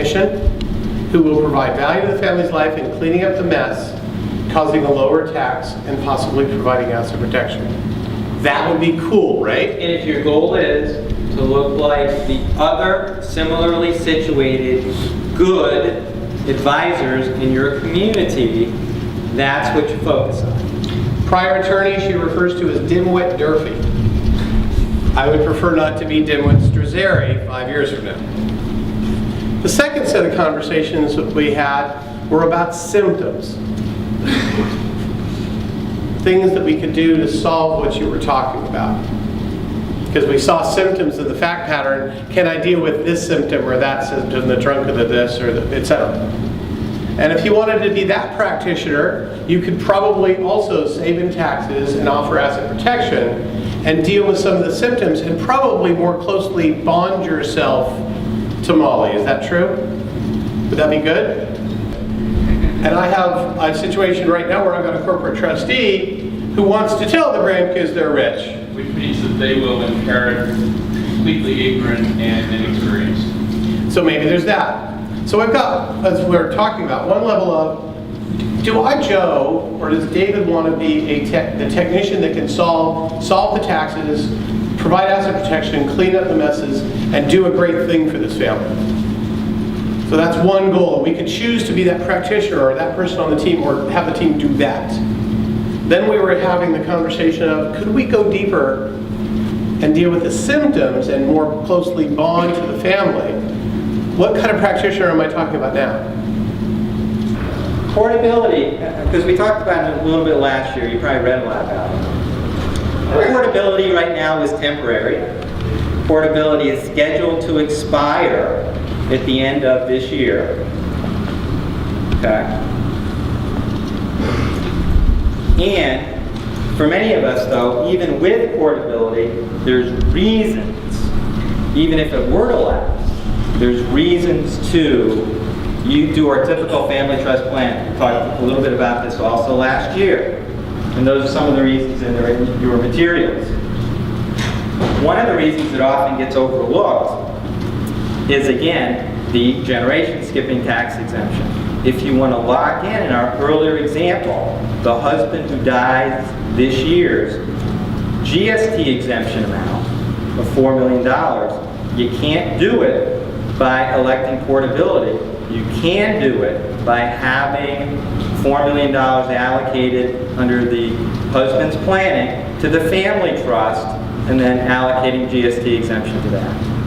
technician who will provide value to the family's life in cleaning up the mess, causing a lower tax, and possibly providing asset protection. That would be cool, right? And if your goal is to look like the other similarly situated, good advisors in your community, that's what you focus on. Prior attorney she refers to as Dimwit Durfee. I would prefer not to be Dimwit Strazzeri 5 years from now. The second set of conversations that we had were about symptoms. Things that we could do to solve what you were talking about. Because we saw symptoms of the fact pattern. Can I deal with this symptom or that symptom, the trunk of the this or the etc. And if you wanted to be that practitioner, you could probably also save in taxes and offer asset protection and deal with some of the symptoms and probably more closely bond yourself to Molly. Is that true? Would that be good? And I have a situation right now where I've got a corporate trustee who wants to tell the grandkids they're rich. Which means that they will inherit completely ignorant and inexperienced. So maybe there's that. So I've got, as we're talking about, one level of, do I, Joe, or does David want to be the technician that can solve the taxes, provide asset protection, clean up the messes, and do a great thing for this family? So that's one goal. We could choose to be that practitioner or that person on the team or have the team do that. Then we were having the conversation of, could we go deeper and deal with the symptoms and more closely bond to the family? What kind of practitioner am I talking about now? Portability, because we talked about it a little bit last year, you probably read a lot about it. Portability right now is temporary. Portability is scheduled to expire at the end of this year. Okay. And for many of us though, even with portability, there's reasons, even if it were to last, there's reasons to do our typical family trust plan. We talked a little bit about this also last year. And those are some of the reasons in your materials. One of the reasons that often gets overlooked is, again, the generation skipping tax exemption. If you want to lock in our earlier example, the husband who dies this year's GST exemption amount of $4 million, you can't do it by electing portability. You can do it by having $4 million allocated under the husband's planning to the family trust and then allocating GST exemption to that.